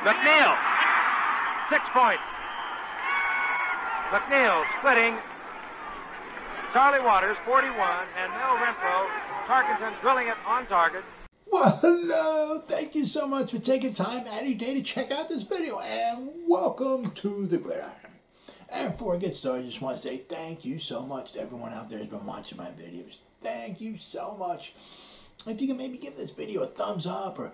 McNeil, 6 points. McNeil splitting Charlie Waters, 41, and Mel Renfro, Tarkenton drilling it on target. Well, hello. Thank you so much for taking time out of your day to check out this video, and welcome to the Gridiron. And before I get started, I just want to say thank you so much to everyone out there who's been watching my videos. Thank you so much. If you can maybe give this video a thumbs up or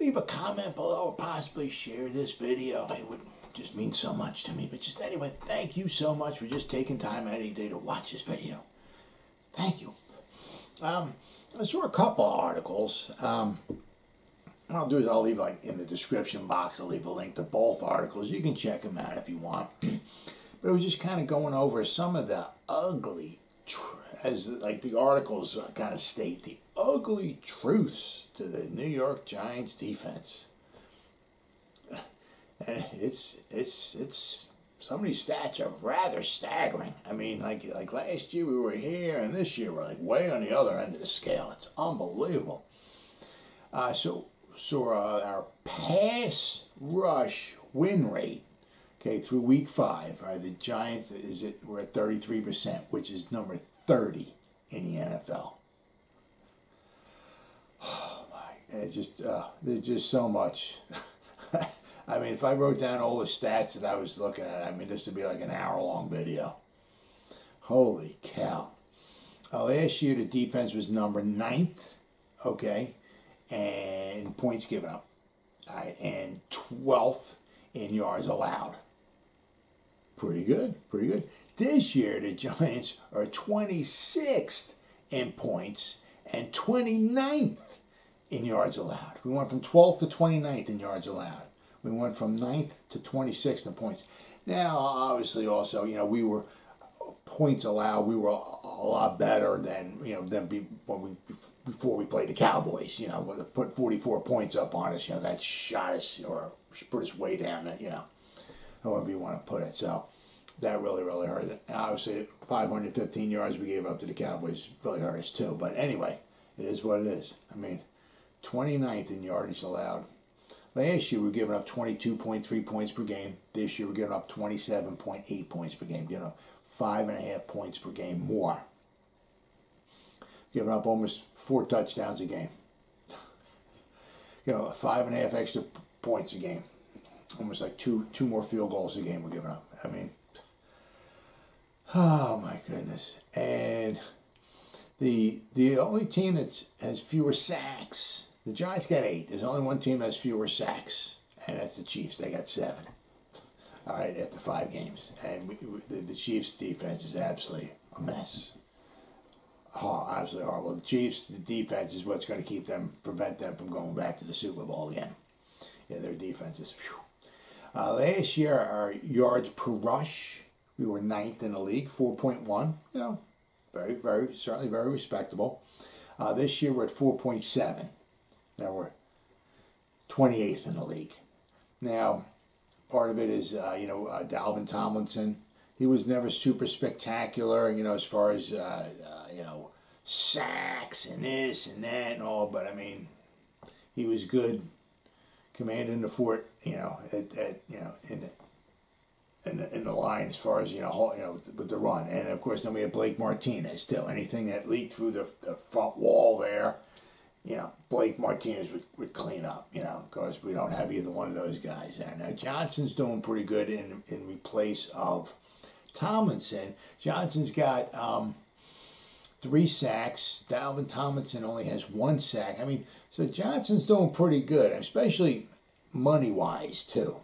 leave a comment below or possibly share this video, it would just mean so much to me. But just anyway, thank you so much for just taking time out of your day to watch this video. Thank you. I saw a couple of articles. What I'll do is I'll leave, like, in the description box, I'll leave a link to both articles. You can check them out if you want. But it was just kind of going over some of the ugly, as like the articles kind of state, the ugly truths to the New York Giants defense. And it's some of these stats are rather staggering. I mean, like last year we were here, and this year we're like way on the other end of the scale. It's unbelievable. So our pass rush win rate, okay, through week 5, the Giants we're at 33%, which is number 30 in the NFL. Oh my! There's just so much. I mean, if I wrote down all the stats that I was looking at, I mean, this would be like an hour-long video. Holy cow. Last year, the defense was number 9th, okay, and points given up. All right, and 12th in yards allowed. Pretty good, pretty good. This year, the Giants are 26th in points and 29th in yards allowed. We went from 12th to 29th in yards allowed. We went from 9th to 26th in points. Now, obviously, also, you know, we were points allowed. We were a lot better than before we played the Cowboys. You know, put 44 points up on us. You know, that shot us or put us way down. That, you know, however you want to put it. So that really hurt it. Obviously, 515 yards we gave up to the Cowboys really hurt us too. But anyway, it is what it is. I mean, 29th in yardage allowed. Last year, we were giving up 22.3 points per game. This year, we're giving up 27.8 points per game. Giving up 5.5 points per game more. Giving up almost 4 touchdowns a game. You know, 5.5 extra points a game. Almost like two more field goals a game we're giving up. I mean, oh my goodness. And the only team that has fewer sacks, the Giants got 8. There's only one team that has fewer sacks, and that's the Chiefs. They got 7. All right, after 5 games. And the Chiefs' defense is absolutely a mess. Oh, absolutely horrible. The Chiefs' defense is what's going to prevent them from going back to the Super Bowl again. Yeah, their defense is, phew. Last year, our yards per rush, we were 9th in the league, 4.1. You know, certainly very respectable. This year, we're at 4.7. Now we're 28th in the league. Now, part of it is, Dalvin Tomlinson. He was never super spectacular, you know, as far as, sacks and this and that and all. But, I mean, he was good commanding the fort, you know, in the line as far as, with the run. And, of course, then we had Blake Martinez, too. Anything that leaked through the front wall there, you know, Blake Martinez would clean up, you know, because we don't have either one of those guys there. Now, Johnson's doing pretty good in replace of Tomlinson. Johnson's got 3 sacks. Dalvin Tomlinson only has 1 sack. I mean, so Johnson's doing pretty good, especially money-wise, too.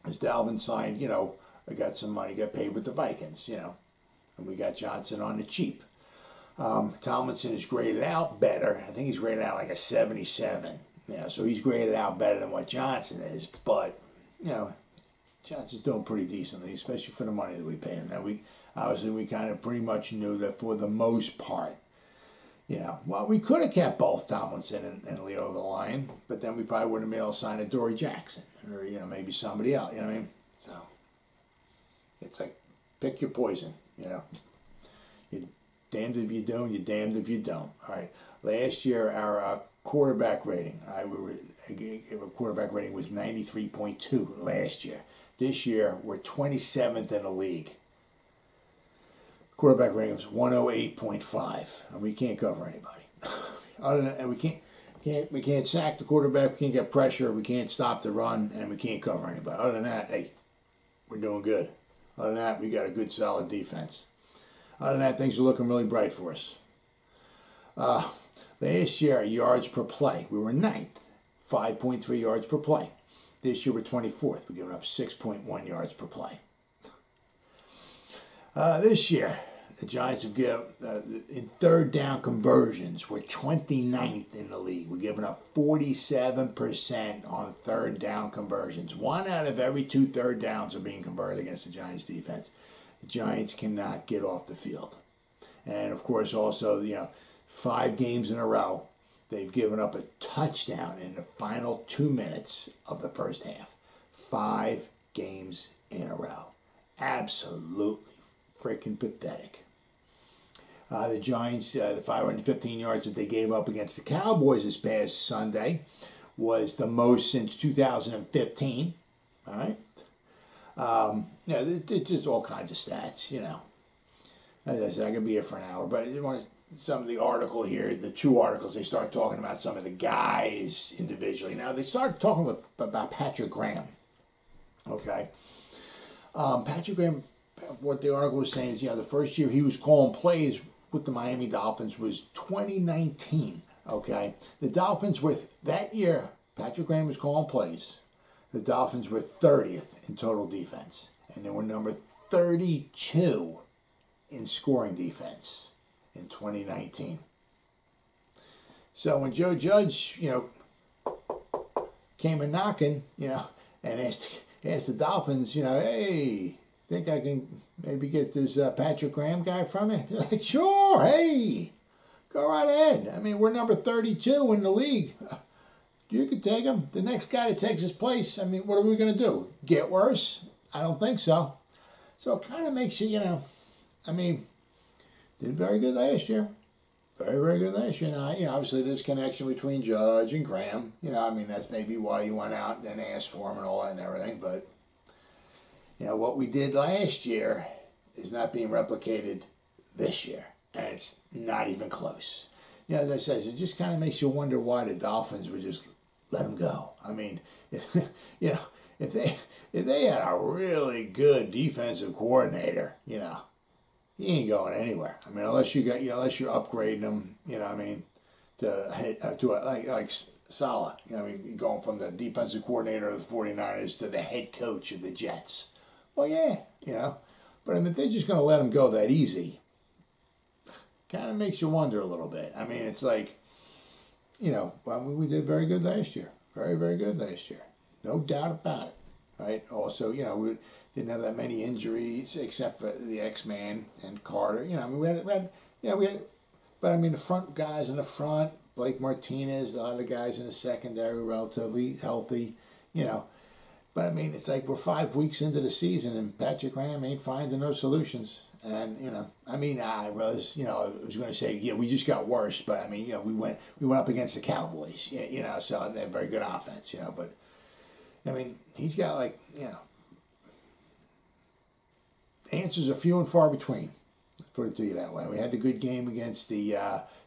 As Dalvin signed, you know, I got some money, got paid with the Vikings, you know, and we got Johnson on the cheap. Tomlinson is graded out better. I think he's graded out like a 77. Yeah, so he's graded out better than what Johnson is. But, you know, Johnson's doing pretty decently, especially for the money that we pay him. Now, we kind of pretty much knew that for the most part, you know, well, we could have kept both Tomlinson and Leo the Lion, but then we probably wouldn't have been able to sign Adoree Jackson or, you know, maybe somebody else. You know what I mean? So it's like pick your poison. You know, you damned if you do and you're damned if you don't. All right. Last year, our quarterback rating, our quarterback rating was 93.2 last year. This year, we're 27th in the league. Quarterback rating was 108.5, and we can't cover anybody. Other than, and we can't sack the quarterback. We can't get pressure. We can't stop the run, and we can't cover anybody. Other than that, hey, we're doing good. Other than that, we got a good, solid defense. Other than that, things are looking really bright for us. Last year, yards per play, we were 9th, 5.3 yards per play. This year, we're 24th. We're giving up 6.1 yards per play. This year, the Giants have given, in third down conversions, we're 29th in the league. We're giving up 47% on third down conversions. 1 out of every 2 third downs are being converted against the Giants defense. The Giants cannot get off the field. And, of course, also, 5 games in a row, they've given up a touchdown in the final 2 minutes of the first half. 5 games in a row. Absolutely freaking pathetic. The Giants, the 515 yards that they gave up against the Cowboys this past Sunday was the most since 2015. All right? There's just all kinds of stats, As I said, I could be here for an hour, but I just want some of the article here, the 2 articles, they start talking about some of the guys individually. Now, they started talking about Patrick Graham. Okay? Patrick Graham, what the article was saying is, the first year he was calling plays with the Miami Dolphins was 2019. Okay? The Dolphins were, that year, Patrick Graham was calling plays. The Dolphins were 30th in total defense. And they were number 32 in scoring defense in 2019. So when Joe Judge, came a knocking, and asked the Dolphins, hey, think I can maybe get this Patrick Graham guy from you? They're like, sure, hey, go right ahead. I mean, we're number 32 in the league. You could take him. The next guy that takes his place, I mean, what are we going to do? Get worse? I don't think so. So it kind of makes you, did very good last year. Very, very good last year. Now, obviously there's connection between Judge and Graham. That's maybe why you went out and asked for him and all that and everything. But, what we did last year is not being replicated this year. And it's not even close. As I said, it just kind of makes you wonder why the Dolphins would just let him go. I mean, if they had a really good defensive coordinator, he ain't going anywhere. I mean, unless you're upgrading him, like Saleh. Going from the defensive coordinator of the 49ers to the head coach of the Jets. Well, yeah, but I mean, if they're just going to let him go that easy, kind of makes you wonder a little bit. I mean, it's like, we did very good last year. Very, very good last year. No doubt about it. Right? Also, we didn't have that many injuries except for the X-Man and Carter. We had, but I mean, the front guys in the front, Blake Martinez, a lot of the guys in the secondary, relatively healthy, But I mean, it's like we're 5 weeks into the season and Patrick Graham ain't finding no solutions. And, I was going to say, we just got worse, but I mean, we went up against the Cowboys, so they have very good offense, but I mean, he's got answers are few and far between. Let's put it to you that way. We had the good game against the,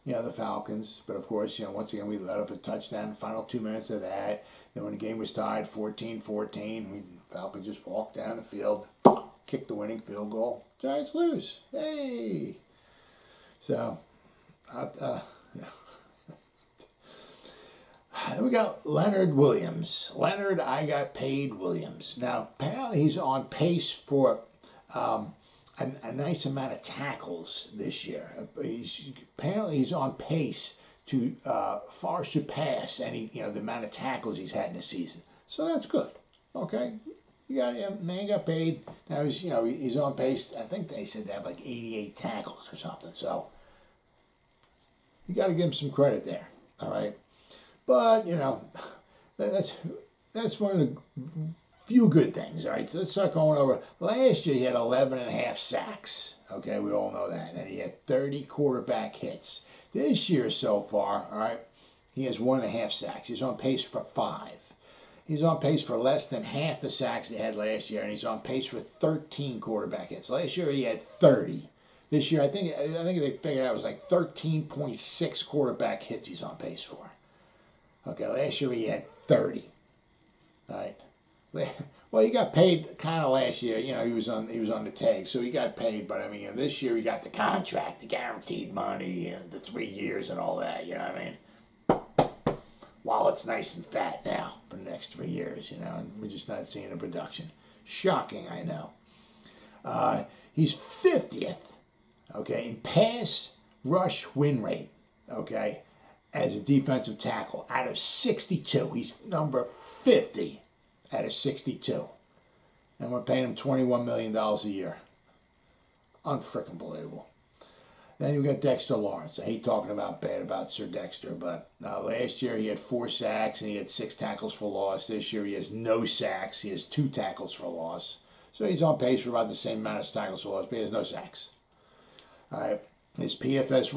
the Falcons, but of course, once again, we let up a touchdown in the final 2 minutes of that. Then when the game was tied 14-14, Falcons just walked down the field, kicked the winning field goal. Giants lose. Hey! So, we got Leonard Williams. Leonard, I got paid Williams. Now, apparently he's on pace for a nice amount of tackles this year. Apparently he's on pace to far surpass any the amount of tackles he's had in the season. So that's good. Okay, man got paid. Now he's on pace. I think they said they have like 88 tackles or something. So you got to give him some credit there. All right, but that's one of the few good things, all right? So let's start going over. Last year, he had 11.5 sacks. Okay, we all know that. And he had 30 quarterback hits. This year so far, all right, he has 1.5 sacks. He's on pace for 5. He's on pace for less than half the sacks he had last year, and he's on pace for 13 quarterback hits. Last year he had 30. This year I think they figured out it was like 13.6 quarterback hits he's on pace for. Okay, last year he had 30. All right. Well, he got paid kind of last year. You know, he was on the tag, so he got paid. But I mean, this year he got the contract, the guaranteed money, and the 3 years and all that. You know what I mean? Wallet's nice and fat now for the next 3 years. You know, and we're just not seeing the production. Shocking, I know. He's 50th. Okay, in pass rush win rate. Okay, as a defensive tackle out of 62, he's number 50. Out of 62. And we're paying him $21 million a year. Unfrickin' believable. Then you got Dexter Lawrence. I hate talking bad about Sir Dexter, but last year he had 4 sacks and he had 6 tackles for loss. This year he has no sacks. He has 2 tackles for loss. So he's on pace for about the same amount of tackles for loss, but he has no sacks. All right. His PFF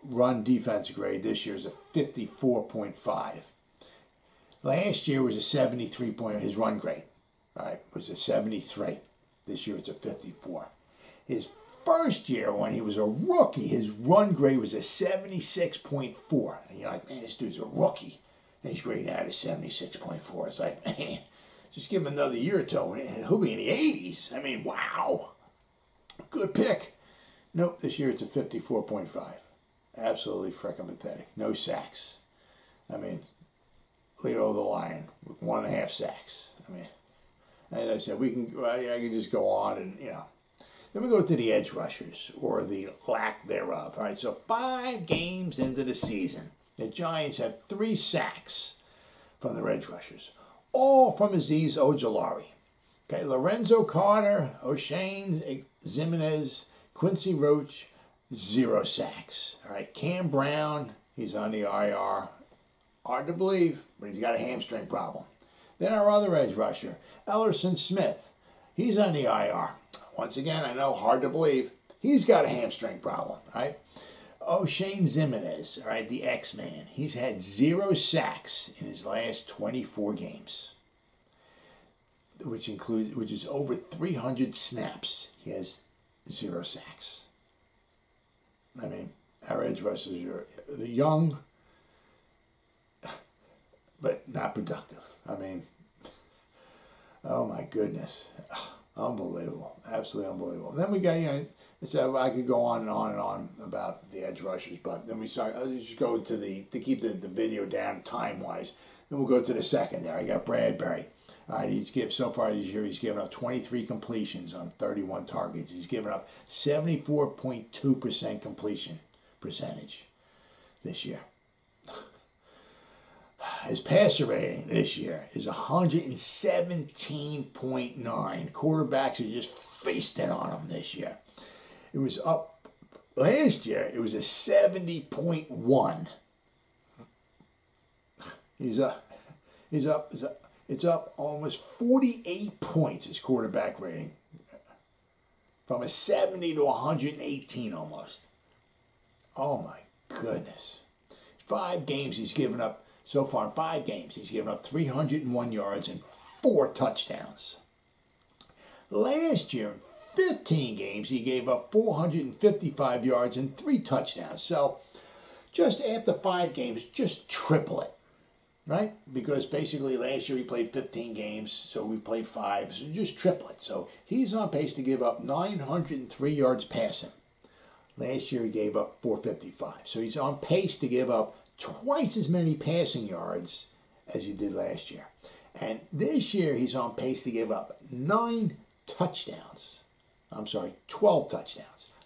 run defense grade this year is a 54.5. Last year was a 73 point, his run grade, all right, was a 73. This year it's a 54. His first year when he was a rookie, his run grade was a 76.4. And you're like, man, this dude's a rookie. And he's graded out at 76.4. It's like, man, just give him another year or two. He'll be in the 80s. I mean, wow. Good pick. Nope, this year it's a 54.5. Absolutely frickin' pathetic. No sacks. I mean, Leo the Lion with 1.5 sacks. I mean, as I said, I can just go on and, you know. Then we go to the edge rushers, or the lack thereof. All right, so 5 games into the season, the Giants have 3 sacks from their edge rushers, all from Azeez Ojulari. Okay, Lorenzo Carter, Oshane Ximines, Quincy Roach, 0 sacks. All right, Cam Brown, he's on the IR. Hard to believe, but he's got a hamstring problem. Then our other edge rusher, Ellerson Smith. He's on the IR. Once again, I know, hard to believe. He's got a hamstring problem, right? Oshane Ximines, all right, the X-Man. He's had 0 sacks in his last 24 games, which is over 300 snaps. He has 0 sacks. I mean, our edge rushers are the young, but not productive. I mean, oh my goodness. Unbelievable. Absolutely unbelievable. Then we got, you know, so I could go on and on and on about the edge rushers, but then we start, let's just go to keep the video down time-wise. Then we'll go to the secondary. I got Bradbury. All right, so far this year, he's given up 23 completions on 31 targets. He's given up 74.2% completion percentage this year. His passer rating this year is 117.9. Quarterbacks are just feasting on him this year. It was up last year. It was a 70.1. It's up almost 48 points, his quarterback rating. From a 70 to 118 almost. Oh my goodness. 5 games he's given up. So far in 5 games, he's given up 301 yards and 4 touchdowns. Last year, in 15 games, he gave up 455 yards and 3 touchdowns. So just after 5 games, just triple it, right? Because basically last year he played 15 games, so we played 5, so just triple it. So he's on pace to give up 903 yards passing. Last year he gave up 455. So he's on pace to give up twice as many passing yards as he did last year. And this year he's on pace to give up 12 touchdowns.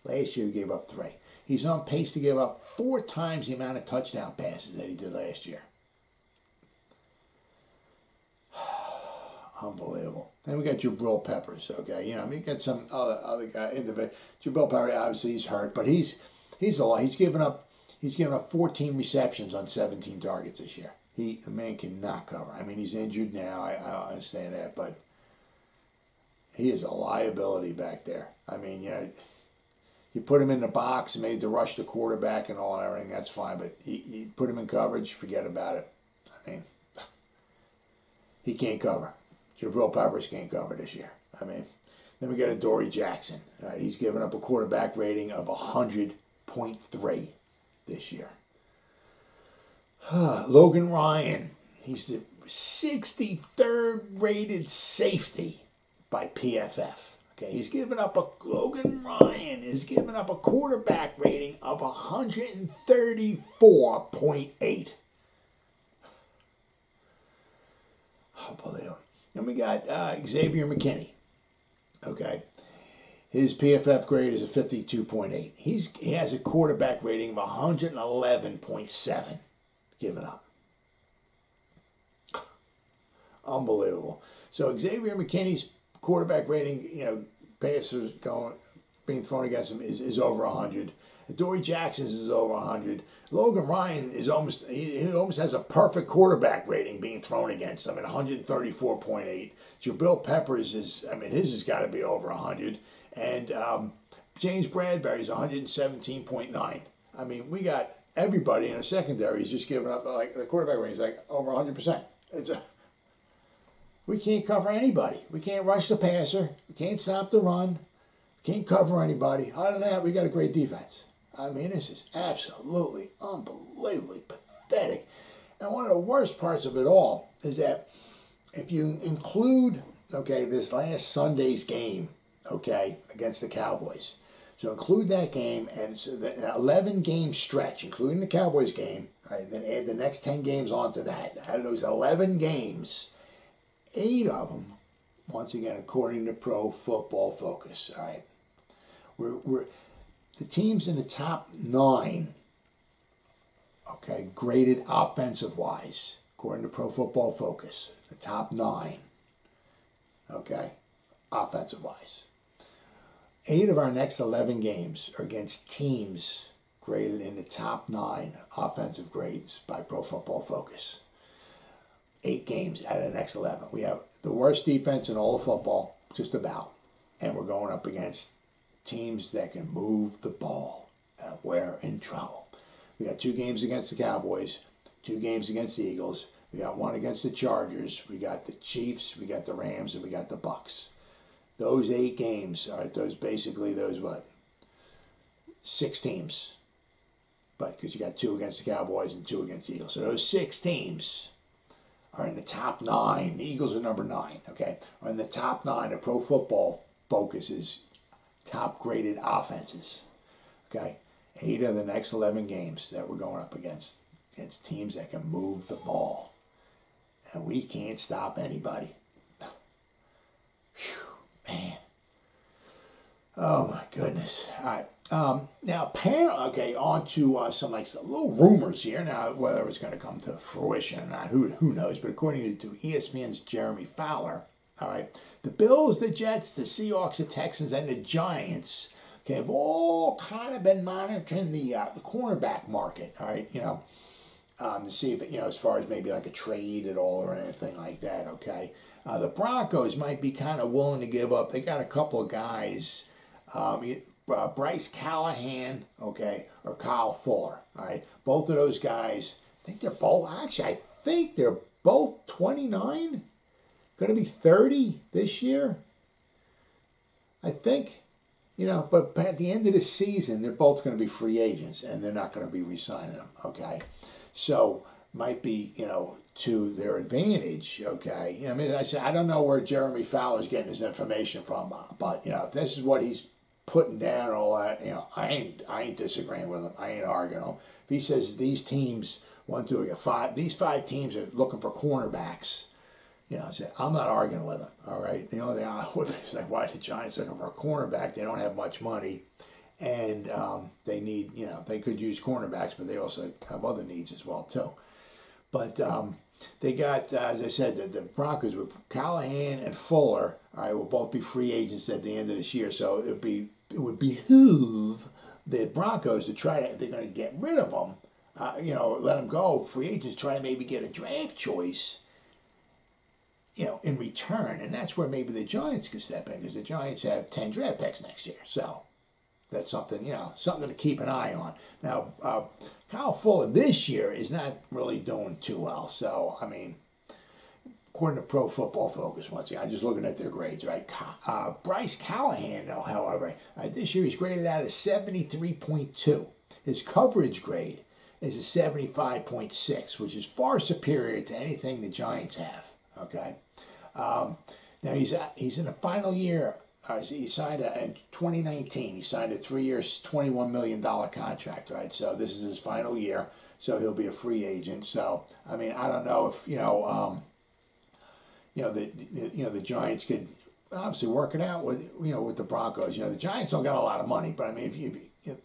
Last year he gave up 3. He's on pace to give up 4 times the amount of touchdown passes that he did last year. Unbelievable. Then we got Jabrill Peppers, okay? You know, we got some other guy in the Jabrill Peppers, obviously he's hurt, but he's a lot. He's given up 14 receptions on 17 targets this year. The man cannot cover. I mean, he's injured now. I understand that, but he is a liability back there. I mean, you put him in the box, made to rush the quarterback and all and everything, that's fine. But you put him in coverage, forget about it. I mean, he can't cover. Jabrill Peppers can't cover this year. I mean, then we got Adoree Jackson. All right, he's given up a quarterback rating of 100.3 this year. Logan Ryan, he's the 63rd rated safety by PFF. Okay, Logan Ryan is giving up a quarterback rating of 134.8. Unbelievable. Then we got Xavier McKinney. Okay, his PFF grade is a 52.8. He has a quarterback rating of 111.7 given up. Unbelievable. So Xavier McKinney's quarterback rating, passes being thrown against him is over 100. Adoree Jackson's is over 100. Logan Ryan is almost has a perfect quarterback rating being thrown against him at 134.8. Jabrill Peppers his has got to be over 100. And James Bradbury's 117.9. I mean, we got everybody in a secondary is just giving up, like the quarterback rating is like over 100%. We can't cover anybody. We can't rush the passer. We can't stop the run. We can't cover anybody. Other than that, we got a great defense. I mean, this is absolutely unbelievably pathetic. And one of the worst parts of it all is that if you include, this last Sunday's game, against the Cowboys. So include that game, and so the 11-game stretch, including the Cowboys game, right, then add the next 10 games onto that. Out of those 11 games, 8 of them, once again, according to Pro Football Focus, all right, we're the teams in the top 9, graded offensive-wise, according to Pro Football Focus, the top 9, offensive-wise. 8 of our next 11 games are against teams graded in the top 9 offensive grades by Pro Football Focus. 8 games out of the next 11. We have the worst defense in all of football, just about. And we're going up against teams that can move the ball. And we're in trouble. We got 2 games against the Cowboys, 2 games against the Eagles. We got 1 against the Chargers. We got the Chiefs, we got the Rams, and we got the Bucks. Those 8 games are those 6 teams. But because you got 2 against the Cowboys and 2 against the Eagles. So those 6 teams are in the top 9. The Eagles are number 9, are in the top 9 of Pro Football Focus's top graded offenses. 8 of the next 11 games that we're going up against teams that can move the ball. And we can't stop anybody. Whew, man. Oh my goodness. All right. Now, apparently, on to some little rumors here. Now, whether it's going to come to fruition or not, who knows? But according to ESPN's Jeremy Fowler, all right, the Bills, the Jets, the Seahawks, the Texans, and the Giants, have all kind of been monitoring the cornerback market. All right, to see if as far as maybe like a trade at all or anything like that. The Broncos might be kind of willing to give up. They got a couple of guys. Bryce Callahan, or Kyle Fuller, all right? Both of those guys, I think they're both 29, going to be 30 this year, I think, but at the end of the season, they're both going to be free agents, and they're not going to be re-signing them, So, might be, to their advantage, I don't know where Jeremy Fowler's getting his information from, but, if this is what he's putting down and all that, I ain't disagreeing with him. I ain't arguing him. If he says these teams, 1, 2, 3, these 5 teams are looking for cornerbacks, I'm not arguing with him. All right. The only thing I would is like, why the Giants looking for a cornerback? They don't have much money, and they need, they could use cornerbacks, but they also have other needs as well too. But they got, as I said, the Broncos with Callahan and Fuller, all right, will both be free agents at the end of this year. So it would behoove the Broncos to they're going to get rid of them, let him go. Free agents try to maybe get a draft choice, in return, and that's where maybe the Giants could step in, because the Giants have 10 draft picks next year. So that's something, something to keep an eye on. Now, Kyle Fuller this year is not really doing too well. So, I mean, according to Pro Football Focus, once again, I'm just looking at their grades, right? Bryce Callahan, though, however, this year he's graded out as 73.2. His coverage grade is a 75.6, which is far superior to anything the Giants have. Okay, now he's in the final year. He signed in 2019. He signed a 3 years, $21 million contract. Right, so this is his final year. So he'll be a free agent. So I mean, I don't know if the Giants could obviously work it out with with the Broncos. The Giants don't got a lot of money, but I mean, if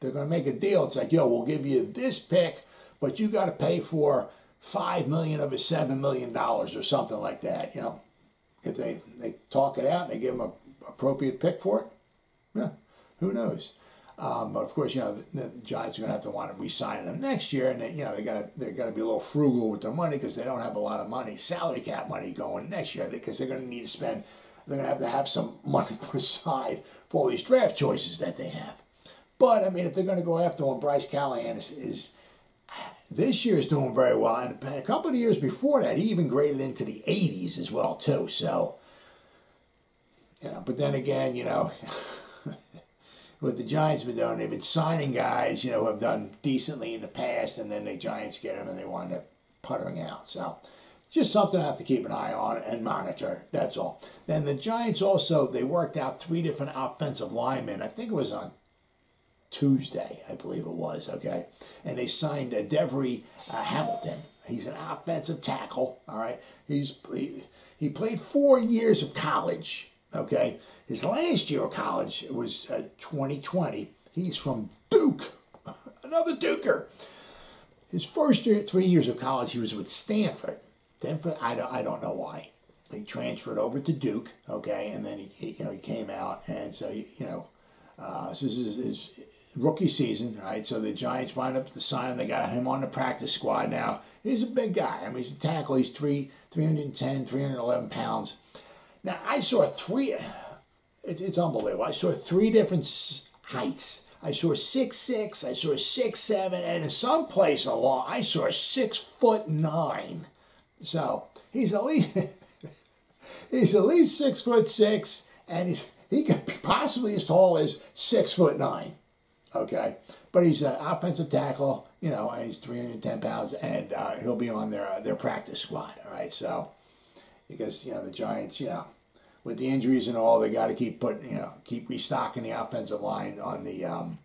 they're going to make a deal. It's like, we'll give you this pick, but you got to pay for $5 million of his $7 million or something like that. If they talk it out and they give him an appropriate pick for it, yeah, who knows? But of course, the Giants are going to have to want to re-sign them next year, and they're got to be a little frugal with their money, because they don't have a lot of money, salary cap money going next year, because they're going to need to spend. They're going to have some money put aside for all these draft choices that they have. But I mean, if they're going to go after one, Bryce Callahan is this year is doing very well, and a couple of years before that, he even graded into the 80s as well too. So, but then again, what the Giants have been doing, they've been signing guys, who have done decently in the past, and then the Giants get them and they wind up puttering out. So, just something I have to keep an eye on and monitor. That's all. Then the Giants also, they worked out 3 different offensive linemen. I think it was on Tuesday, I believe it was, okay? And they signed Devery Hamilton. He's an offensive tackle, all right? He played 4 years of college, okay? His last year of college was 2020. He's from Duke, another Duker. His first 3 years of college, he was with Stanford. I don't know why. He transferred over to Duke, okay? And then he came out, and so, so this is his rookie season, right? So the Giants wind up signing. They got him on the practice squad now. He's a big guy. I mean, he's a tackle. He's 310, 311 pounds. Now, I saw it's unbelievable. I saw 3 different heights. I saw 6'6", I saw 6'7", and in some place along, I saw 6'9". So he's at least 6'6", and he could be possibly as tall as 6'9". Okay, but he's an offensive tackle, and he's 310 pounds, and he'll be on their practice squad. All right, so because the Giants, with the injuries and all, they got to keep keep restocking the offensive line on the on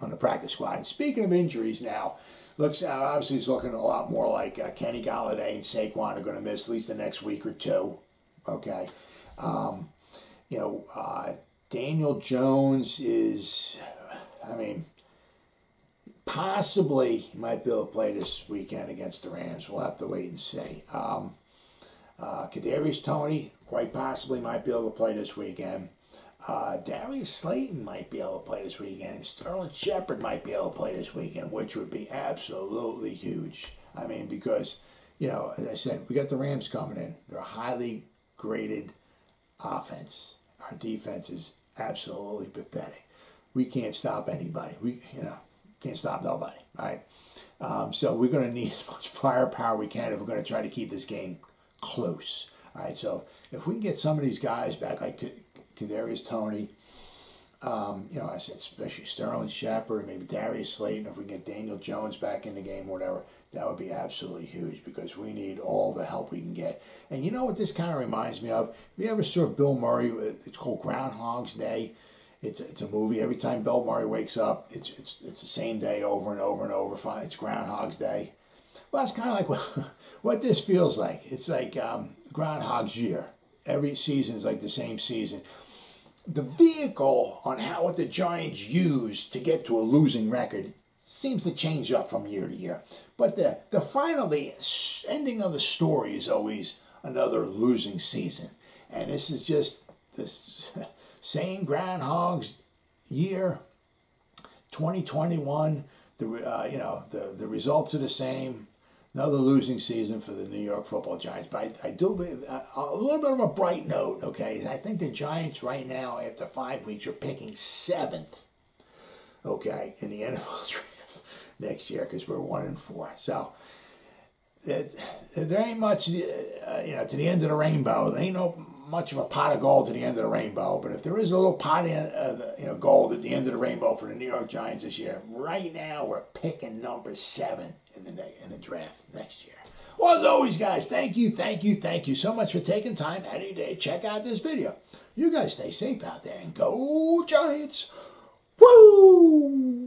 the practice squad. And speaking of injuries, now obviously it's looking a lot more like Kenny Golladay and Saquon are going to miss at least the next week or two. Okay, Daniel Jones is, possibly he might be able to play this weekend against the Rams. We'll have to wait and see. Kadarius Toney quite possibly might be able to play this weekend. Darius Slayton might be able to play this weekend. And Sterling Shepard might be able to play this weekend, which would be absolutely huge. Because, as I said, we got the Rams coming in. They're a highly graded offense. Our defense is absolutely pathetic. We can't stop anybody. We, can't stop nobody. All right. So we're going to need as much firepower we can if we're going to try to keep this game close. All right. So if we can get some of these guys back, like Kadarius Toney, I said especially Sterling Shepard, maybe Darius Slayton, if we can get Daniel Jones back in the game or whatever, that would be absolutely huge, because we need all the help we can get. And you know what this kind of reminds me of? If you ever saw Bill Murray, it's called Groundhog's Day. It's a movie. Every time Bill Murray wakes up, it's the same day over and over and over. Fine, it's Groundhog's Day. Well, it's kind of like what this feels like. It's like Groundhog's Year. Every season is like the same season. The vehicle on what the Giants use to get to a losing record seems to change up from year to year. But the ending of the story is always another losing season. And this is just this same Groundhog's Year 2021, you know, the results are the same. Another losing season for the New York Football Giants. But I do believe a little bit of a bright note, okay? I think the Giants right now, after 5 weeks, are picking 7th, okay, in the NFL draft next year because we're 1-4. So there ain't much, you know, to the end of the rainbow. There ain't no much of a pot of gold to the end of the rainbow. But if there is a little pot of you know, gold at the end of the rainbow for the New York Giants this year, right now we're picking number 7 in the draft next year. Well, as always, guys, thank you so much for taking time out of your day to check out this video. You guys stay safe out there and go Giants. Woo!